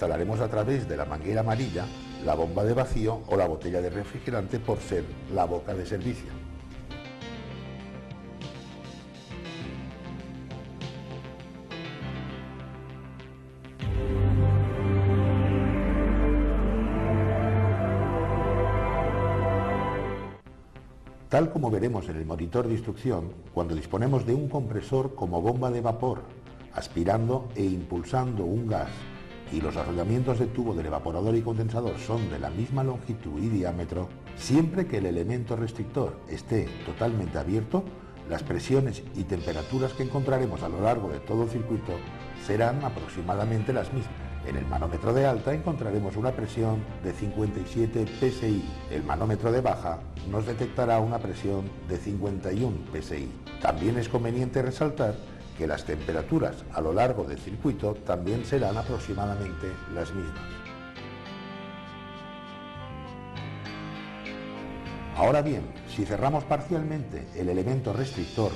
instalaremos a través de la manguera amarilla la bomba de vacío o la botella de refrigerante por ser la boca de servicio. Tal como veremos en el monitor de instrucción, cuando disponemos de un compresor como bomba de vapor, aspirando e impulsando un gas, y los arrollamientos de tubo del evaporador y condensador son de la misma longitud y diámetro, siempre que el elemento restrictor esté totalmente abierto, las presiones y temperaturas que encontraremos a lo largo de todo el circuito serán aproximadamente las mismas. En el manómetro de alta encontraremos una presión de 57 psi. El manómetro de baja nos detectará una presión de 51 psi. También es conveniente resaltar que las temperaturas a lo largo del circuito también serán aproximadamente las mismas. Ahora bien, si cerramos parcialmente el elemento restrictor,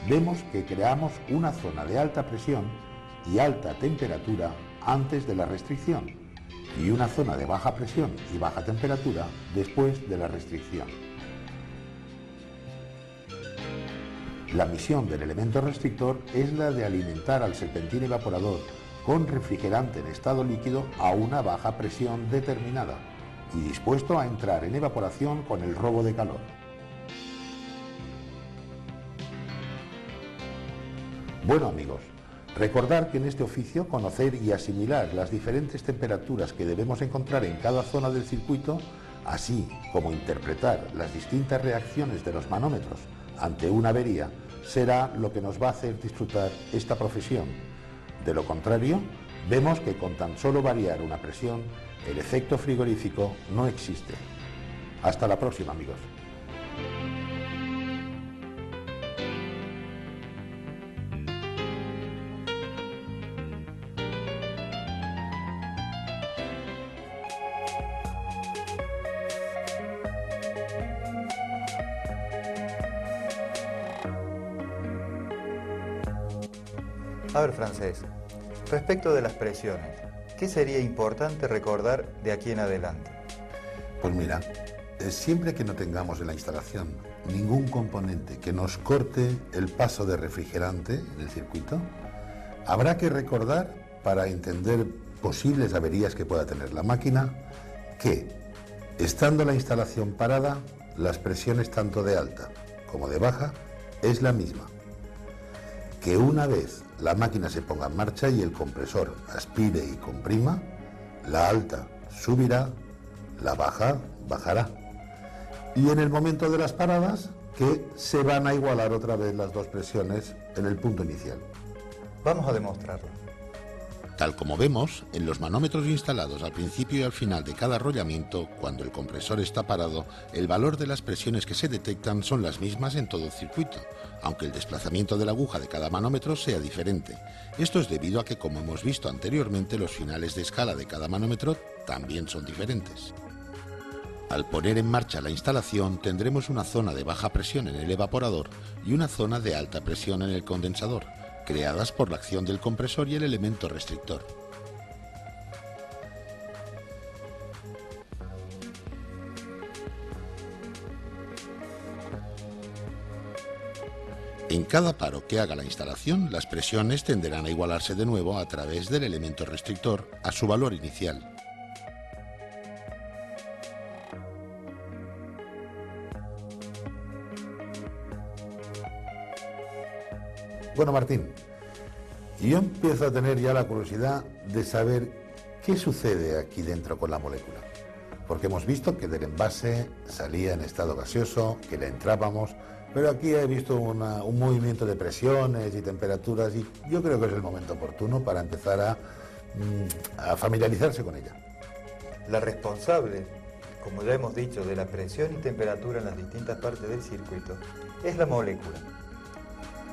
vemos que creamos una zona de alta presión y alta temperatura antes de la restricción y una zona de baja presión y baja temperatura después de la restricción. La misión del elemento restrictor es la de alimentar al serpentín evaporador con refrigerante en estado líquido a una baja presión determinada y dispuesto a entrar en evaporación con el robo de calor. Bueno amigos, recordar que en este oficio conocer y asimilar las diferentes temperaturas que debemos encontrar en cada zona del circuito, así como interpretar las distintas reacciones de los manómetros ante una avería, será lo que nos va a hacer disfrutar esta profesión. De lo contrario, vemos que con tan solo variar una presión, el efecto frigorífico no existe. Hasta la próxima, amigos. A ver, Francés, respecto de las presiones, ¿qué sería importante recordar de aquí en adelante? Pues mira, siempre que no tengamos en la instalación ningún componente que nos corte el paso de refrigerante en el circuito, habrá que recordar, para entender posibles averías que pueda tener la máquina, que, estando la instalación parada, las presiones tanto de alta como de baja es la misma. Que una vez la máquina se ponga en marcha y el compresor aspire y comprima, la alta subirá, la baja bajará. Y en el momento de las paradas, que se van a igualar otra vez las dos presiones en el punto inicial. Vamos a demostrarlo. Tal como vemos, en los manómetros instalados al principio y al final de cada arrollamiento, cuando el compresor está parado, el valor de las presiones que se detectan son las mismas en todo el circuito, aunque el desplazamiento de la aguja de cada manómetro sea diferente. Esto es debido a que, como hemos visto anteriormente, los finales de escala de cada manómetro también son diferentes. Al poner en marcha la instalación, tendremos una zona de baja presión en el evaporador y una zona de alta presión en el condensador, creadas por la acción del compresor y el elemento restrictor. En cada paro que haga la instalación, las presiones tenderán a igualarse de nuevo a través del elemento restrictor a su valor inicial. Bueno, Martín, yo empiezo a tener ya la curiosidad de saber qué sucede aquí dentro con la molécula. Porque hemos visto que del envase salía en estado gaseoso, que le entrábamos, pero aquí he visto un movimiento de presiones y temperaturas y yo creo que es el momento oportuno para empezar a familiarizarse con ella. La responsable, como ya hemos dicho, de la presión y temperatura en las distintas partes del circuito es la molécula.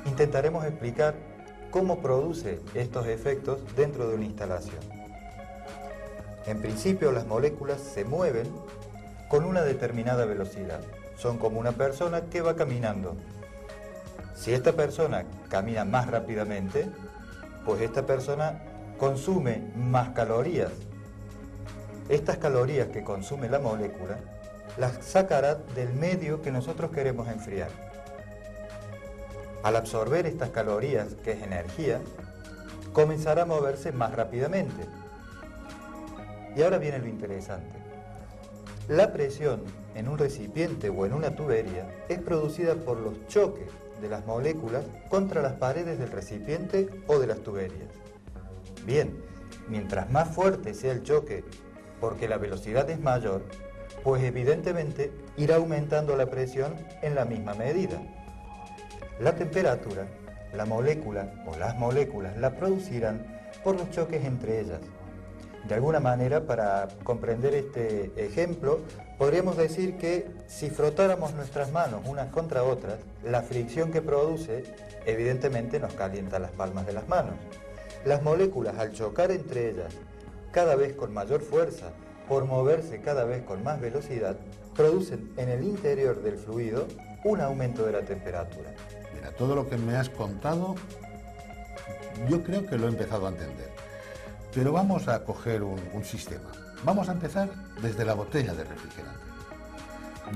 Intentaremos explicar cómo produce estos efectos dentro de una instalación. En principio, las moléculas se mueven con una determinada velocidad. Son como una persona que va caminando. Si esta persona camina más rápidamente, pues esta persona consume más calorías Estas calorías que consume la molécula las sacará del medio que nosotros queremos enfriar. Al absorber estas calorías, que es energía, comenzará a moverse más rápidamente. Y ahora viene lo interesante. La presión en un recipiente o en una tubería es producida por los choques de las moléculas contra las paredes del recipiente o de las tuberías. Bien, mientras más fuerte sea el choque porque la velocidad es mayor, pues evidentemente irá aumentando la presión en la misma medida. La temperatura, la molécula o las moléculas la producirán por los choques entre ellas. De alguna manera, para comprender este ejemplo, podríamos decir que si frotáramos nuestras manos unas contra otras, la fricción que produce evidentemente nos calienta las palmas de las manos. Las moléculas, al chocar entre ellas cada vez con mayor fuerza, por moverse cada vez con más velocidad, producen en el interior del fluido un aumento de la temperatura. Mira, todo lo que me has contado, yo creo que lo he empezado a entender. Pero vamos a coger un sistema. Vamos a empezar desde la botella de refrigerante.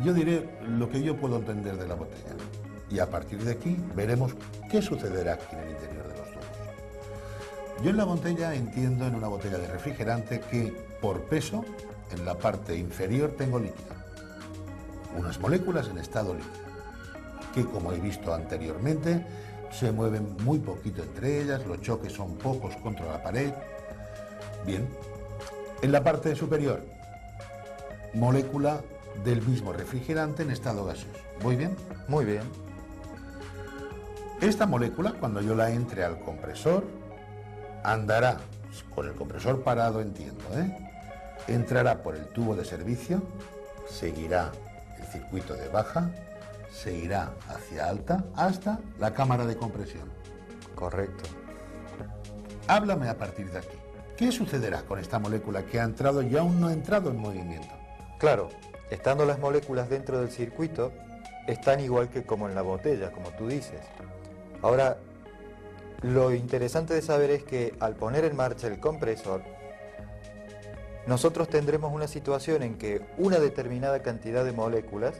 Yo diré lo que yo puedo entender de la botella. Y a partir de aquí veremos qué sucederá aquí en el interior de los tubos. Yo en la botella entiendo, en una botella de refrigerante, que por peso, en la parte inferior tengo líquido. Unas moléculas en estado líquido, que como he visto anteriormente, se mueven muy poquito entre ellas, los choques son pocos contra la pared. Bien, en la parte superior, molécula del mismo refrigerante en estado gaseoso. ¿Voy bien? Muy bien. Esta molécula, cuando yo la entre al compresor, andará, con el compresor parado entiendo, entrará por el tubo de servicio, seguirá el circuito de baja, seguirá hacia alta hasta la cámara de compresión. Correcto. Háblame a partir de aquí. ¿Qué sucederá con esta molécula que ha entrado y aún no ha entrado en movimiento? Claro, estando las moléculas dentro del circuito, están igual que como en la botella, como tú dices. Ahora, lo interesante de saber es que al poner en marcha el compresor, nosotros tendremos una situación en que una determinada cantidad de moléculas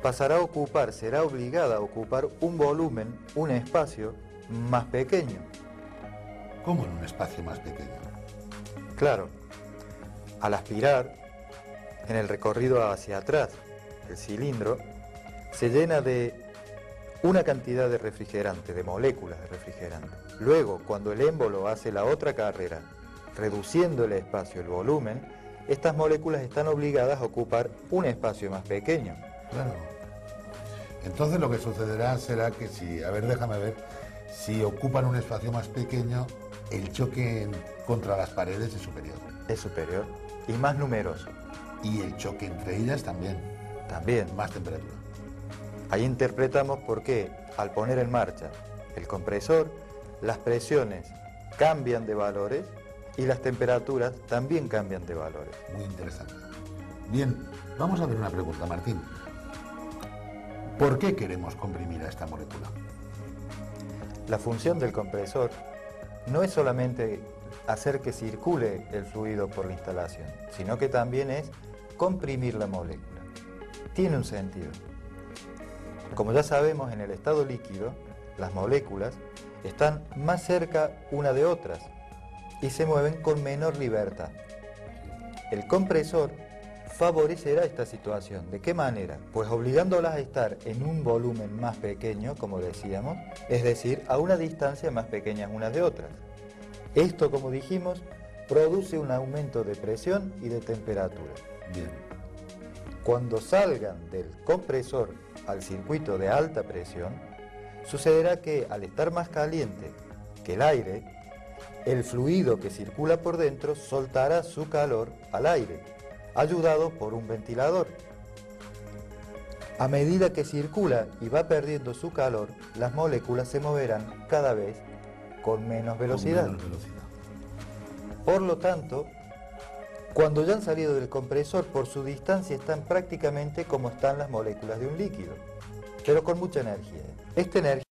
pasará a ocupar, será obligada a ocupar un volumen, un espacio más pequeño. ¿Cómo en un espacio más pequeño? Claro, al aspirar, en el recorrido hacia atrás, el cilindro se llena de una cantidad de refrigerante, de moléculas de refrigerante. Luego, cuando el émbolo hace la otra carrera, reduciendo el espacio, el volumen, estas moléculas están obligadas a ocupar un espacio más pequeño. Claro. Entonces lo que sucederá será que si, a ver, déjame ver, si ocupan un espacio más pequeño, el choque contra las paredes es superior. Es superior y más numeroso. Y el choque entre ellas también. También. Más temperatura. Ahí interpretamos por qué, al poner en marcha el compresor, las presiones cambian de valores y las temperaturas también cambian de valores. Muy interesante. Bien, vamos a ver una pregunta, Martín. ¿Por qué queremos comprimir a esta molécula? La función del compresor no es solamente hacer que circule el fluido por la instalación, sino que también es comprimir la molécula. Tiene un sentido. Como ya sabemos, en el estado líquido, las moléculas están más cerca una de otras y se mueven con menor libertad. El compresor favorecerá esta situación. ¿De qué manera? Pues obligándolas a estar en un volumen más pequeño, como decíamos, es decir, a una distancia más pequeña unas de otras. Esto, como dijimos, produce un aumento de presión y de temperatura. Bien. Cuando salgan del compresor al circuito de alta presión, sucederá que al estar más caliente que el aire, el fluido que circula por dentro soltará su calor al aire, ayudado por un ventilador. A medida que circula y va perdiendo su calor, las moléculas se moverán cada vez con menos velocidad. Con menos velocidad. Por lo tanto, cuando ya han salido del compresor, por su distancia están prácticamente como están las moléculas de un líquido, pero con mucha energía. Esta energía